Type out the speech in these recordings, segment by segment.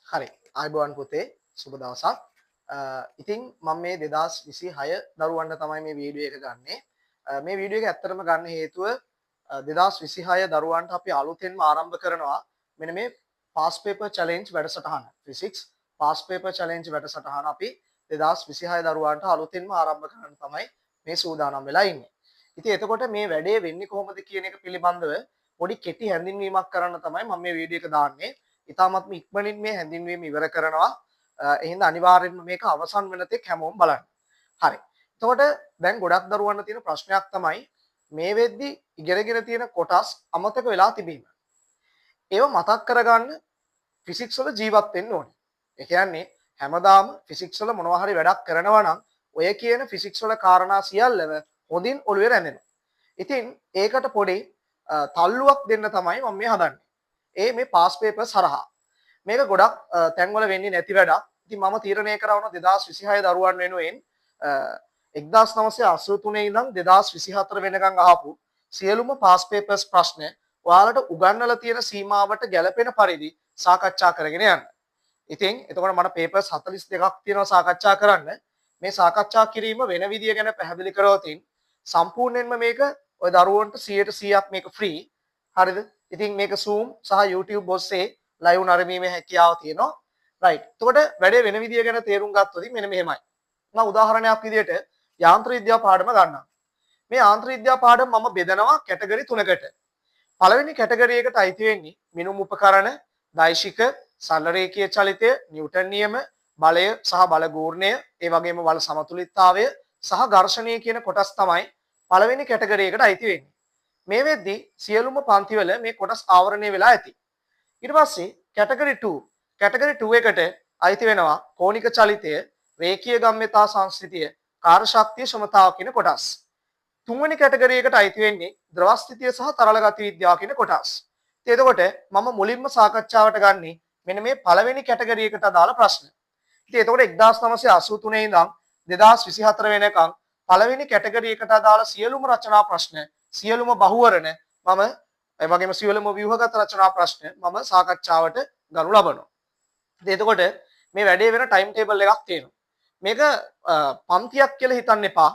හරි. ආයුබෝවන් පුතේ. සුබ දවසක්. ඉතින් මම මේ 2026 දරුවන්ට තමයි මේ වීඩියෝ එක ගන්නෙ. මේ වීඩියෝ එක ඇත්තටම ගන්න හේතුව 2026 දරුවන්ට අපි අලුතෙන්ම ආරම්භ කරනවා මෙන්න මේ past paper challenge වැඩසටහන. physics past paper challenge වැඩසටහන අපි 2026 දරුවන්ට අලුතෙන්ම ආරම්භ කරන්න තමයි මේ සූදානම් වෙලා ඉන්නේ. ඉතින් එතකොට මේ වැඩේ වෙන්නේ කොහොමද කියන එක පිළිබඳව පොඩි කෙටි හැඳින්වීමක් කරන්න තමයි මම මේ වීඩියෝ එක දාන්නේ. ඉතාමත්ම ඉක්මනින් මේ හැඳින්වීම ඉවර කරනවා. එහෙනම් අනිවාර්යෙන්ම මේක අවසන් වෙන තෙක් හැමෝම බලන්න. හරි. එතකොට දැන් ගොඩක් දරුවන්ට තියෙන ප්‍රශ්නයක් තමයි මේ වෙද්දි ඉගෙනගෙන තියෙන කොටස් අමතක වෙලා තිබීම. ඒව මතක් කරගන්න ෆිසික්ස් වල ජීවත් වෙන්න ඕනේ. ඒ කියන්නේ හැමදාම ෆිසික්ස් වල මොනවා හරි වැඩක් කරනවා නම් ඔය කියන ෆිසික්ස් වල කාරණා සියල්ලම හොඳින් ඔළුවේ රැඳෙනවා. ඉතින් ඒකට පොඩි තල්ලුවක් දෙන්න තමයි මම මේ හදන්නේ. මේ පාස් පේපර්ස් හරහා මේක ගොඩක් තැන්වල වෙන්නේ නැති වැඩක්. ඉතින් මම තීරණය කරා වුණා 2026 දරුවන් වෙනුවෙන් 1983 ඉඳන් 2024 වෙනකන් අහපු සියලුම පාස් පේපර්ස් ප්‍රශ්න ඔයාලට උගන්වලා තියෙන සීමාවට ගැලපෙන පරිදි සාකච්ඡා කරගෙන යන්න. ඉතින් එතකොට මට පේපර්ස් 42ක් තියෙනවා සාකච්ඡා කරන්න. මේ සාකච්ඡා කිරීම වෙන විදිය ගැන පැහැදිලි කරවතින් සම්පූර්ණයෙන්ම මේක ඔය දරුවන්ට 100% මේක ෆ්‍රී. හරිද? ඉතින් මේක Zoom සහ YouTube ඔස්සේ ලයිව් නරඹීමේ හැකියාව තියෙනවා. රයිට්. එතකොට වැඩේ වෙන විදිය ගැන තේරුම් ගත්තොත් මෙන්න මෙහෙමයි. මම උදාහරණයක් විදියට යාන්ත්‍ර විද්‍යාව පාඩම ගන්නවා. මේ යාන්ත්‍ර විද්‍යාව පාඩම මම බෙදනවා කැටගරි 3කට. පළවෙනි කැටගරි එකට අයිති වෙන්නේ මිනුම් උපකරණ, දෛශික, සරල රේඛීය චලිතය, නිව්ටන් නියම, බලය සහ බල ගූර්ණය, ඒ වගේම බල සමතුලිතතාවය සහ ඝර්ෂණය කියන කොටස් තමයි පළවෙනි කැටගරි එකට අයිති වෙන්නේ. මේ වෙද්දී සියලුම පන්තිවල මේ කොටස් ආවරණය වෙලා ඇති. ඊට පස්සේ කැටගරි 2 එකට අයිති වෙනවා කෝණික චලිතය, රේඛීය ගම්‍යතා සංස්ථිතිය, කාර්ය ශක්තිය ශ්‍රමතාව කියන කොටස්. තුන්වෙනි කැටගරි එකට අයිති වෙන්නේ ද්‍රව ස්ථිතිය සහ තරල ගති විද්‍යාව කියන කොටස්. ඉතින් එතකොට මම මුලින්ම සාකච්ඡාවට ගන්නේ මෙන්න මේ පළවෙනි කැටගරි එකට අදාළ ප්‍රශ්න. ඉතින් එතකොට 1983 ඉඳන් 2024 වෙනකන් පළවෙනි කැටගරි එකට අදාළ සියලුම රචනා ප්‍රශ්න, සියලුම බහුවරණ මම ඒ වගේම සියලුම ව්‍යුහගත රචනා ප්‍රශ්න මම සාකච්ඡාවට ගනු ලබනවා. ඉතින් එතකොට මේ වැඩේ වෙන ටයිම් ටේබල් එකක් තියෙනවා. මේක පන්තියක් කියලා හිතන්න එපා.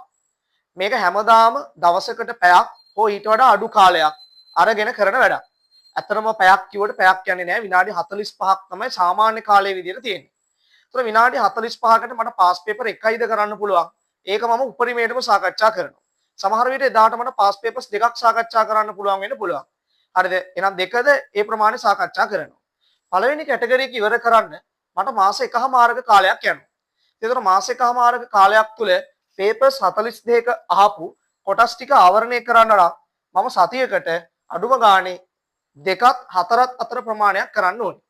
මේක හැමදාම දවසකට පැයක් හෝ ඊට වඩා අඩු කාලයක් අරගෙන කරන වැඩක්. ඇත්තටම පැයක් කිව්වට පැයක් යන්නේ නැහැ. විනාඩි 45ක් තමයි සාමාන්‍ය කාලයේ විදිහට තියෙන්නේ. ඒතර විනාඩි 45කට මට පාස් පේපර් එකයිද කරන්න පුළුවන්. ඒක මම උපරිමයටම සාකච්ඡා කරනවා. සමහර විට එදාට මට පාස් පේපර්ස් දෙකක් සාකච්ඡා කරන්න පුළුවන් වෙන්න පුළුවන්. හරිද? එහෙනම් දෙකද ඒ ප්‍රමාණය සාකච්ඡා කරනවා. පළවෙනි කැටගරි එක ඉවර කරන්න මට මාස එකහමාරක කාලයක් යනවා. ඒතර මාස එකහමාරක කාලයක් තුල පේපර්ස් 42ක අහපු කොටස් ටික ආවරණය කරන්න නම් මම සතියකට අඩුම ගානේ දෙකත් හතරත් අතර ප්‍රමාණයක් කරන්න ඕනේ.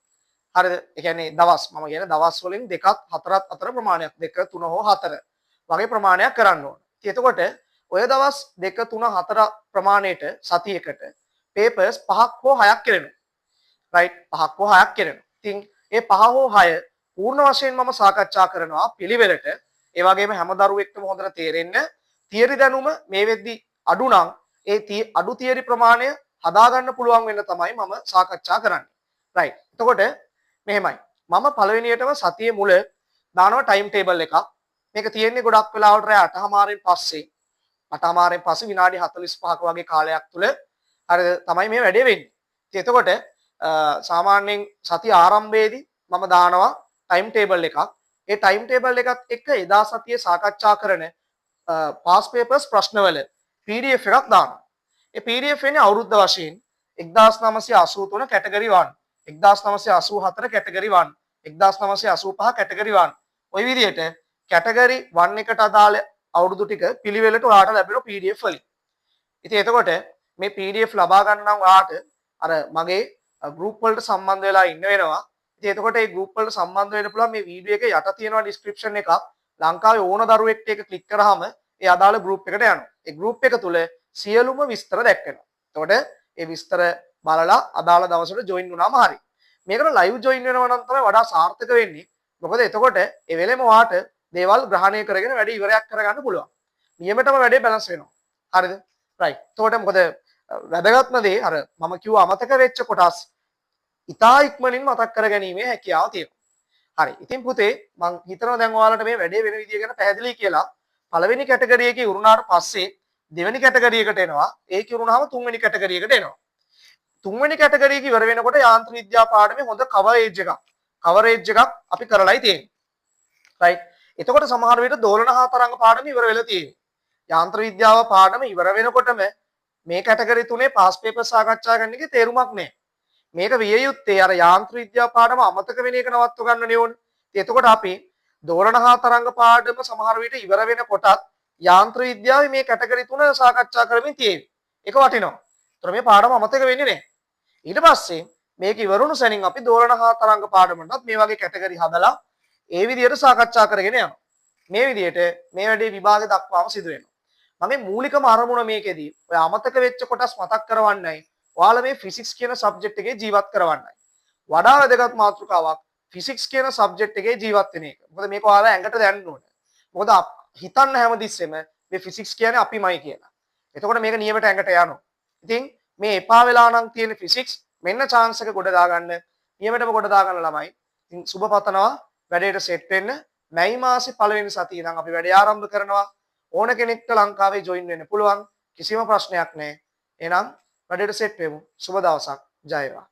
හරිද? ඒ කියන්නේ දවස් මම කියන දවස් වලින් දෙකත් හතරත් අතර ප්‍රමාණයක් 2 3 හෝ 4 වගේ ප්‍රමාණයක් කරන්න ඕනේ. ඉතින් එතකොට ඔය දවස් 2 3 4 ප්‍රමාණයට සතියකට පේපර්ස් 5ක් හෝ 6ක් කරනවා. රයිට් 5ක් හෝ 6ක් කරනවා. ඉතින් මේ 5 හෝ 6 පූර්ණ වශයෙන් මම සාකච්ඡා කරනවා පිළිවෙලට. ඒ වගේම හැම දරුවෙක්ටම හොඳට තේරෙන්න තියරි දැනුම මේ වෙද්දි අඩු නම් ඒ අඩු තියරි ප්‍රමාණය හදා ගන්න පුළුවන් වෙන්න තමයි මම සාකච්ඡා කරන්නේ. රයිට්. එතකොට මෙහෙමයි. මම පළවෙනියටම සතියේ මුල දානවා ටයිම් ටේබල් එකක්. මේක තියෙන්නේ ගොඩක් වෙලාවට රෑ 8:00මාරෙන් පස්සේ 8:00මාරෙන් පස්සේ විනාඩි 45ක වගේ කාලයක් තුල හරිද තමයි මේ වැඩේ වෙන්නේ. ඉතින් එතකොට සාමාන්‍යයෙන් සතිය ආරම්භයේදී මම දානවා ටයිම් ටේබල් එකක්. ඒ ටයිම් ටේබල් එකත් එක්ක එදා සතියේ සාකච්ඡා කරන පාස් පේපර්ස් ප්‍රශ්නවල PDF එකක් දානවා. ඒ PDF එන්නේ අවුරුද්ද වශයෙන් 1983 කැටගරි 1, 1984 කැටගරි 1, 1985 කැටගරි 1. ওই විදිහට කැටගරි 1 එකට අදාළ අවුරුදු ටික පිළිවෙලට ඔයාලට ලැබෙන PDF වලින්. ඉතින් එතකොට මේ PDF ලබා ගන්න නම් ඔයාලට අර මගේ group වලට සම්බන්ධ වෙලා ඉන්න වෙනවා. ඉතින් එතකොට මේ group වලට සම්බන්ධ වෙන්න පුළුවන් මේ වීඩියෝ එකේ යට තියෙනවා description එකක්. ලංකාවේ ඕන දරුවෙක්ට ඒක ක්ලික් කරාම ඒ අදාළ group එකට යනවා. ඒ group එක තුල සියලුම විස්තර දැක්වෙනවා. එතකොට ඒ විස්තර බලලා අදාළ දවසට join වුණාම හරි. මේකට live join වෙනවා නම් තමයි වඩා සාර්ථක වෙන්නේ. මොකද එතකොට ඒ වෙලෙම ඔයාට දේවල් ග්‍රහණය කරගෙන වැඩි ඉවරයක් කරගන්න පුළුවන්. නියමෙටම වැඩේ බැලන්ස් වෙනවා. හරිද? right. එතකොට මොකද වැදගත්ම දේ අර මම කිව්ව අමතක වෙච්ච කොටස් ඉතා ඉක්මනින් මතක් කර ගැනීමේ හැකියාව තියෙනවා. හරි. ඉතින් පුතේ මං හිතනවා දැන් ඔයාලට මේ වැඩේ වෙන විදිය ගැන පැහැදිලි කියලා. පළවෙනි කැටගරි එකේ ඉවරුනාට පස්සේ දෙවෙනි කැටගරි එකට එනවා. ඒක ඉවරුනහම තුන්වෙනි කැටගරි එකට එනවා. තුන්වෙනි කැටගරි එක ඉවර වෙනකොට යාන්ත්‍ර විද්‍යා පාඩමේ හොඳ කවරේජ් එකක් අපි කරලායි තියෙන්නේ. රයිට්. එතකොට සමහර විට දෝලන හා තරංග පාඩම ඉවර වෙලා තියෙන්නේ. යාන්ත්‍ර විද්‍යාව පාඩම ඉවර වෙනකොටම මේ කැටගරි තුනේ පාස් පේපර් සාකච්ඡා කරන්න එකේ තේරුමක් නැහැ. මේක විය යුත්තේ අර යාන්ත්‍ර විද්‍යා පාඩම අමතක වෙන එක නවත්ව ගන්න ඕනේ. එතකොට අපි දෝලන හා තරංග පාඩම සමහර විට ඉවර වෙනකොටත් යාන්ත්‍ර විද්‍යාවේ මේ කැටගරි තුන සාකච්ඡා කරමින් තියෙන්නේ. ඒක වටිනවා. ඒතර මේ පාඩම අමතක වෙන්නේ නැහැ. ඊට පස්සේ මේක ඉවරුණු සැනින් අපි දෝලන හා තරංග පාඩමටත් මේ වගේ කැටගරි හදලා ඒ විදිහට සාකච්ඡා කරගෙන යනවා. මේ විදිහට මේ වැඩේ විභාගය දක්වාම සිදු වෙනවා. මගේ මූලිකම අරමුණ මේකෙදී ඔය අමතක වෙච්ච කොටස් මතක් කරවන්නයි. ඔයාලා මේ ෆිසික්ස් කියන සබ්ජෙක්ට් එකේ ජීවත් කරවන්නයි. වඩා වැදගත් මාතෘකාවක් ෆිසික්ස් කියන සබ්ජෙක්ට් එකේ ජීවත් වෙන එක. මොකද මේක ඔයාලා ඇඟට දැනන්න ඕනේ. මොකද හිතන්න හැමතිස්සෙම මේ ෆිසික්ස් කියන්නේ අපිමයි කියලා. එතකොට මේක නියමට ඇඟට යනවා. ඉතින් මේ එපා වෙලා නම් තියෙන ෆිසික්ස් මෙන්න chance එක ගොඩ දාගන්න. නියමටම ගොඩ දාගන්න ළමයි. ඉතින් සුබ පතනවා වැඩේට සෙට් වෙන්න. මැයි මාසේ පළවෙනි සතියේ ඉඳන් අපි වැඩේ ආරම්භ කරනවා. ඕන කෙනෙක්ට ලංකාවේ ජොයින් වෙන්න පුළුවන්. කිසිම ප්‍රශ්නයක් නැහැ. එහෙනම් වැඩේට සෙට් වෙමු. සුබ දවසක්. ජය වේවා.